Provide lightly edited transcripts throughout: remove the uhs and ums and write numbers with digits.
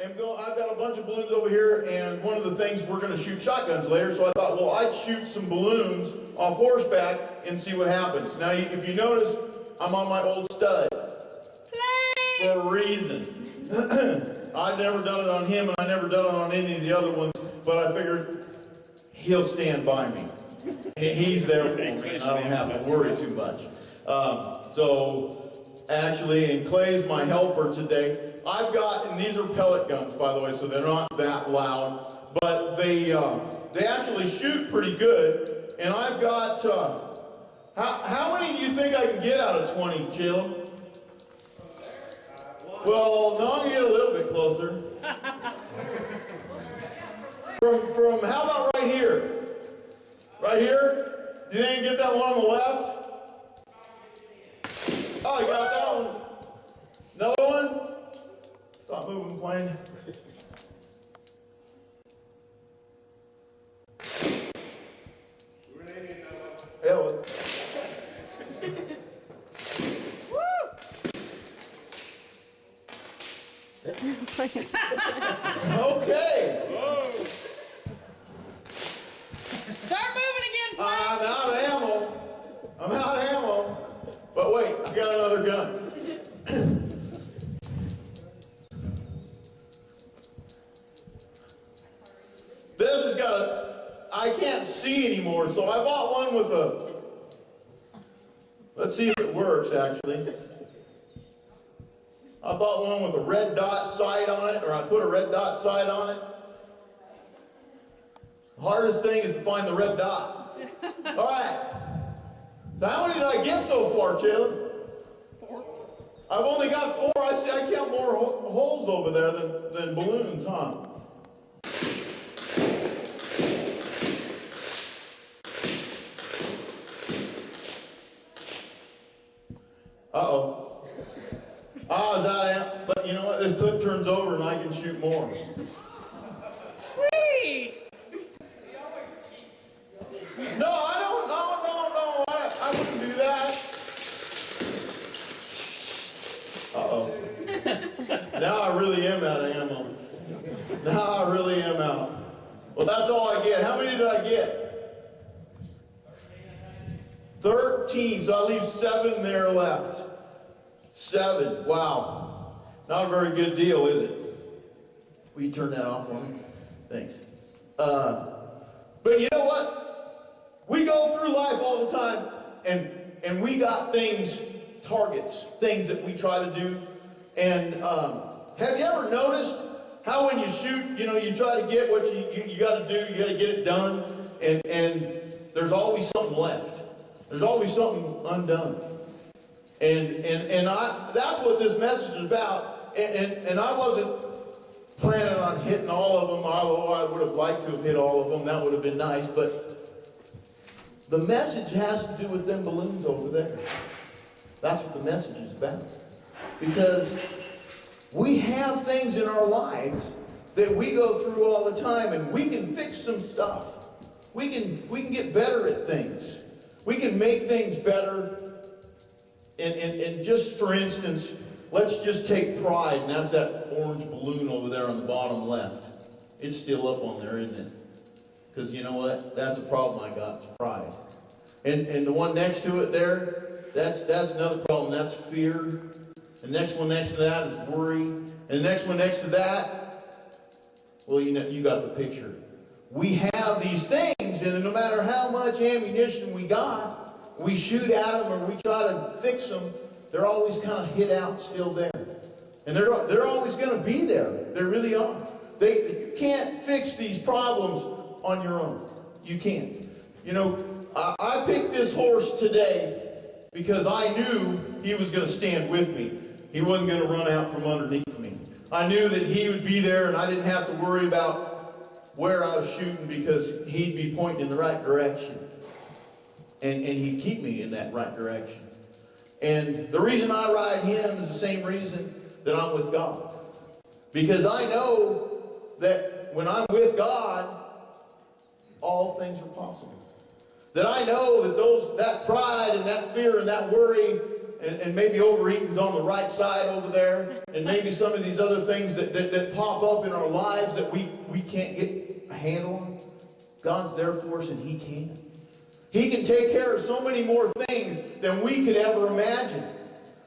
I've got a bunch of balloons over here, and one of the things, we're going to shoot shotguns later, so I thought, well, I'd shoot some balloons off horseback and see what happens. Now, if you notice, I'm on my old stud. For a reason. I've never done it on him, and I've never done it on any of the other ones, but I figured he'll stand by me. He's there for me, and I don't have to worry too much. And Clay's my helper today. I've got, and these are pellet guns, by the way, so they're not that loud, but they actually shoot pretty good. And I've got, how many do you think I can get out of 20, Chillum? Well, no, I'm going to get a little bit closer. From how about right here? Right here? You think you can get that one on the left? Oh, you got that one. Another one? Stop moving, plane. Yeah, well. Okay. Whoa. Start moving again, please. I'm out of ammo. But wait, I got another gun. This has got I can't see anymore, so I bought one with a, let's see if it works actually. I bought one with a red dot sight on it, or I put a red dot sight on it. The hardest thing is to find the red dot. All right. So how many did I get so far, Chandler? 4. I've only got 4. I count more holes over there than balloons, huh? Uh-oh. Is that it? But you know what? This clip turns over and I can shoot more. Sweet. No, I don't. No. I wouldn't do that. Uh-oh. Now I really am out of ammo. Now I really am out. Well, that's all I get. How many did I get? 13. So I leave 7 there left. 7. Wow. Not a very good deal, is it? Will you turn that off for me? Thanks. But you know what? We go through life all the time, and we got things, targets, things that we try to do. And have you ever noticed how when you shoot, you try to get what you got to do, you got to get it done, and there's always something left. There's always something undone. And that's what this message is about. And I wasn't planning on hitting all of them, although I would have liked to have hit all of them. That would have been nice. But the message has to do with them balloons over there. That's what the message is about. Because we have things in our lives that we go through all the time, and we can fix some stuff. We can get better at things. We can make things better. And just for instance, let's just take pride, and that's that orange balloon over there on the bottom left. It's still up on there, isn't it? Because you know what? That's a problem I got, it's pride. And the one next to it there, that's another problem. That's fear. The next one next to that is worry. And the next one next to that, well, you got the picture. We have these things, and no matter how much ammunition we got, we shoot at them or we try to fix them, they're always kind of hid out still there. And they're always going to be there. They really are. You can't fix these problems on your own. You can't. I picked this horse today because I knew he was going to stand with me. He wasn't going to run out from underneath me. I knew that he would be there, and I didn't have to worry about where I was shooting because he'd be pointing in the right direction. And he'd keep me in that right direction. And the reason I ride him is the same reason that I'm with God. Because I know that when I'm with God, all things are possible. That I know that that pride and that fear and that worry, and maybe overeating's on the right side over there, and maybe some of these other things that pop up in our lives that we can't get a handle on. God's there for us, and He can. He can take care of so many more things than we could ever imagine.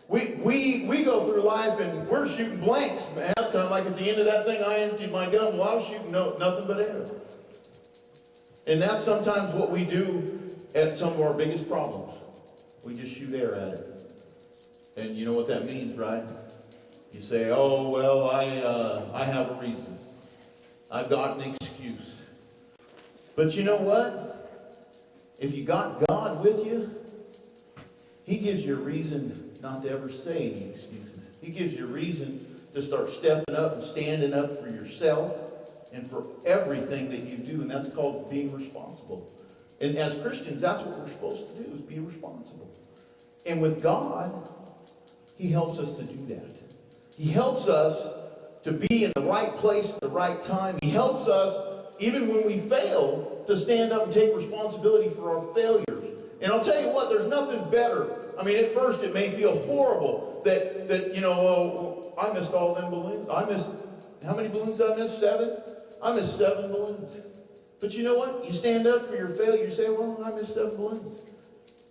We go through life and we're shooting blanks. Half time, like at the end of that thing, I emptied my gun. Well, I was shooting nothing but air. And that's sometimes what we do at some of our biggest problems. We just shoot air at it. And you know what that means, right? You say, oh, well, I have a reason. I've got an excuse. But you know what? If you got God with you, He gives you a reason not to ever say any excuses. He gives you a reason to start stepping up and standing up for yourself and for everything that you do, and that's called being responsible. And as Christians, that's what we're supposed to do, is be responsible. And with God, He helps us to do that. He helps us to be in the right place at the right time. He helps us, even when we fail, to stand up and take responsibility for our failures. And I'll tell you what, there's nothing better. I mean, at first it may feel horrible that you know, oh, I missed all them balloons. How many balloons did I miss? 7? I missed 7 balloons. But you know what? You stand up for your failure. You say, well, I missed 7 balloons.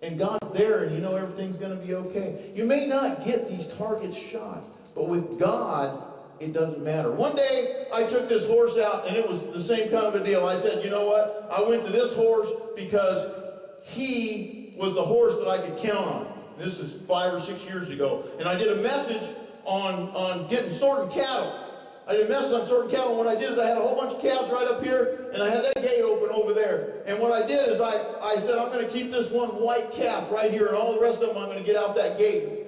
And God's there, and you know everything's going to be okay. You may not get these targets shot, but with God, it doesn't matter. One day, I took this horse out, and it was the same kind of a deal. I said, you know what? I went to this horse because he was the horse that I could count on. This is 5 or 6 years ago. And I did a message on sorting cattle. I did a message on sorting cattle, and what I did is I had a whole bunch of calves right up here, and I had that gate open over there. And what I did is I said, I'm going to keep this one white calf right here, and all the rest of them I'm going to get out that gate.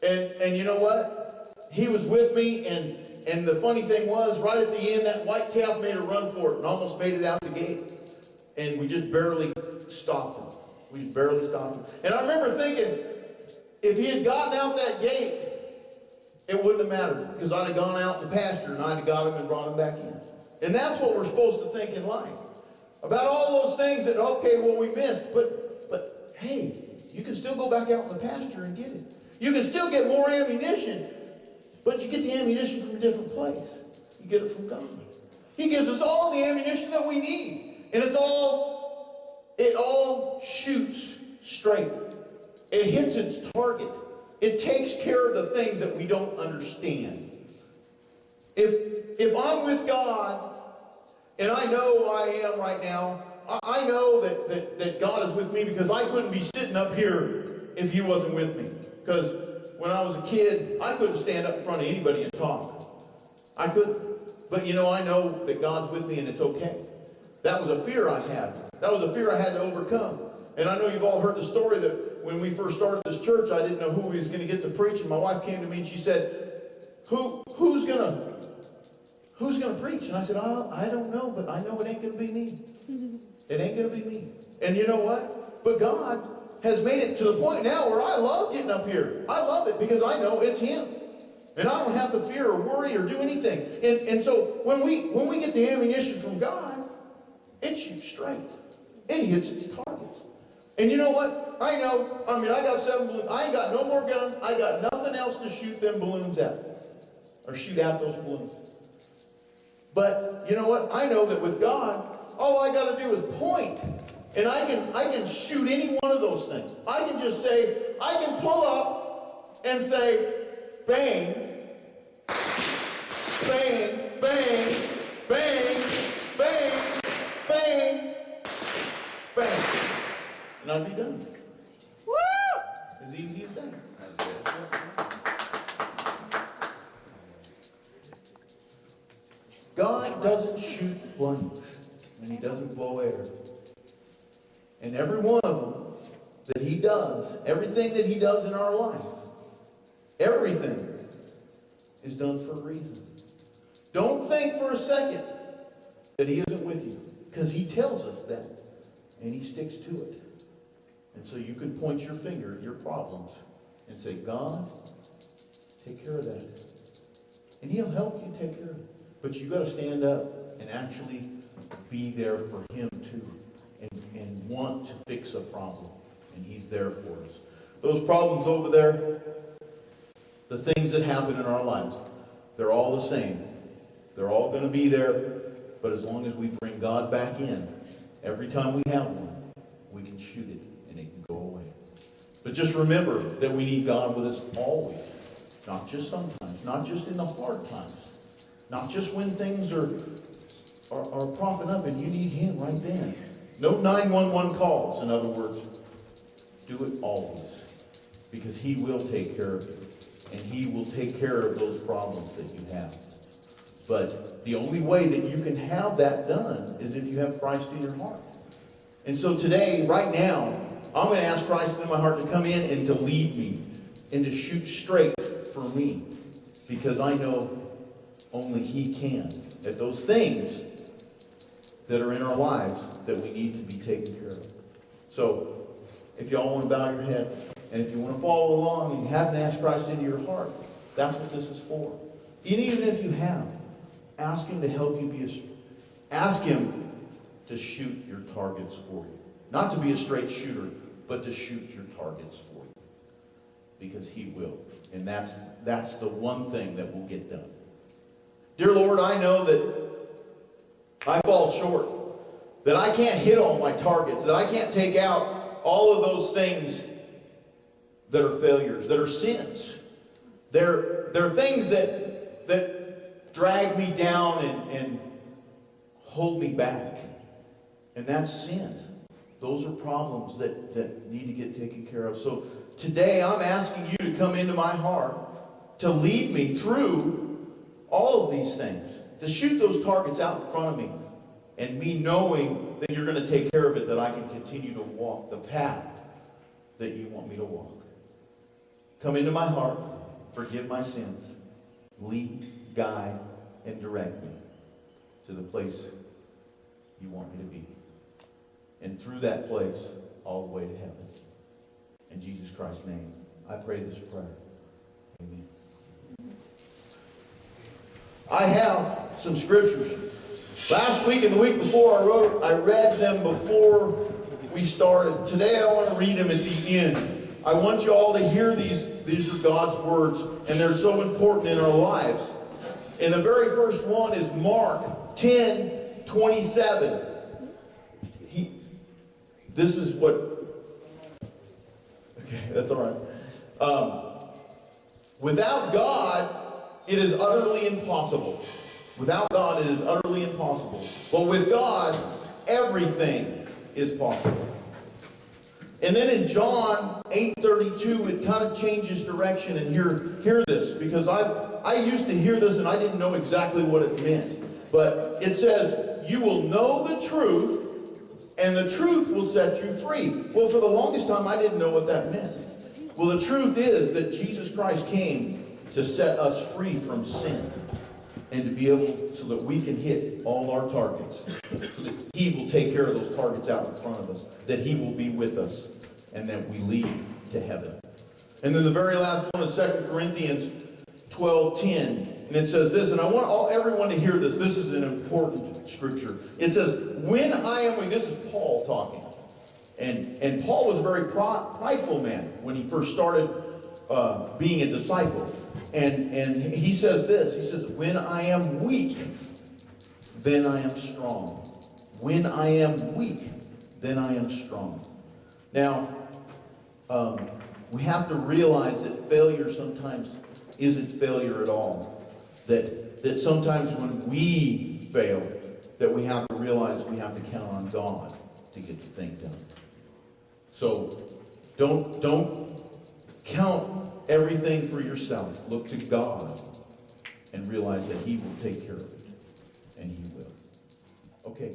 And you know what? He was with me, and the funny thing was, right at the end, that white calf made a run for it and almost made it out the gate. And we just barely stopped him. We just barely stopped him. And I remember thinking, if he had gotten out that gate, it wouldn't have mattered, because I'd have gone out in the pasture and I'd have got him and brought him back in. And that's what we're supposed to think in life. About all those things that, okay, well, we missed, but hey, you can still go back out in the pasture and get it. You can still get more ammunition, but you get the ammunition from a different place. You get it from God. He gives us all the ammunition that we need. And it all shoots straight. It hits its target. It takes care of the things that we don't understand. If I'm with God, and I know I am right now, I know that God is with me, because I couldn't be sitting up here if He wasn't with me. Because when I was a kid, I couldn't stand up in front of anybody and talk. I couldn't. But you know, I know that God's with me and it's okay. That was a fear I had. That was a fear I had to overcome. And I know you've all heard the story that when we first started this church, I didn't know who was going to get to preach. And my wife came to me and she said, who's going to preach? And I said, I don't know, but I know it ain't going to be me. It ain't going to be me. And you know what? But God has made it to the point now where I love getting up here. I love it because I know it's Him. And I don't have to fear or worry or do anything. And so when we get the ammunition from God, it shoots straight. It hits its targets. And you know what? I got 7 balloons. I ain't got no more guns. I got nothing else to shoot them balloons at. Or shoot out those balloons. But you know what? I know that with God, all I got to do is point. And I can shoot any one of those things. I can just say, I can pull up and say, bang, bang, bang, bang, bang, bang, bang. And I'd be done. Woo! As easy as that. God doesn't shoot blanks, and He doesn't blow air. And every one of them that He does, everything that He does in our life, everything is done for a reason. Don't think for a second that He isn't with you, because He tells us that, and He sticks to it. And so you can point your finger at your problems and say, God, take care of that. And He'll help you take care of it. But you've got to stand up and actually be there for Him too. And want to fix a problem. And He's there for us. those problems over there, the things that happen in our lives, they're all the same. They're all going to be there, but as long as we bring God back in, every time we have one, we can shoot it and it can go away. But just remember that we need God with us always, not just sometimes, not just in the hard times, not just when things are propping up and you need Him right then. No 911 calls, in other words. Do it always, because He will take care of you, and He will take care of those problems that you have. But the only way that you can have that done is if you have Christ in your heart. And so today, right now, I'm going to ask Christ in my heart to come in and to lead me and to shoot straight for me, because I know only He can at those things that are in our lives that we need to be taken care of. So, if y'all want to bow your head, and if you want to follow along and you haven't asked Christ into your heart, that's what this is for. And even if you have, ask Him to help you ask Him to shoot your targets for you. Not to be a straight shooter, but to shoot your targets for you. Because He will. And that's the one thing that will get done. Dear Lord, I know that I fall short. That I can't hit all my targets. That I can't take out all of those things that are failures, that are sins. They're things that drag me down and hold me back. And that's sin. Those are problems that need to get taken care of. So today I'm asking you to come into my heart to lead me through all of these things. To shoot those targets out in front of me. And me knowing that you're going to take care of it, that I can continue to walk the path that you want me to walk. Come into my heart, forgive my sins, lead, guide, and direct me to the place you want me to be. And through that place, all the way to heaven. In Jesus Christ's name, I pray this prayer. Amen. I have some scriptures. Last week and the week before I read them before we started. Today I want to read them at the end. I want you all to hear these. These are God's words, and they're so important in our lives. And the very first one is Mark 10:27. This is what... Okay, that's all right. Without God, it is utterly impossible. Without God, it is utterly impossible. But with God, everything is possible. And then in John 8:32, it kind of changes direction. And hear this, because I used to hear this and I didn't know exactly what it meant. But it says, you will know the truth, and the truth will set you free. Well, for the longest time, I didn't know what that meant. Well, the truth is that Jesus Christ came to set us free from sin. And to be able, so that we can hit all our targets. So that He will take care of those targets out in front of us. That He will be with us. And that we lead to heaven. And then the very last one is 2 Corinthians 12:10. And it says this, and I want everyone to hear this. This is an important scripture. It says, when I am weak, this is Paul talking. And Paul was a very prideful man when he first started being a disciple. And he says this, he says, when I am weak, then I am strong. When I am weak, then I am strong. Now, we have to realize that failure sometimes isn't failure at all. That sometimes when we fail, that we have to realize we have to count on God to get the thing done. So, don't count everything for yourself. Look to God and realize that He will take care of it. And He will. Okay.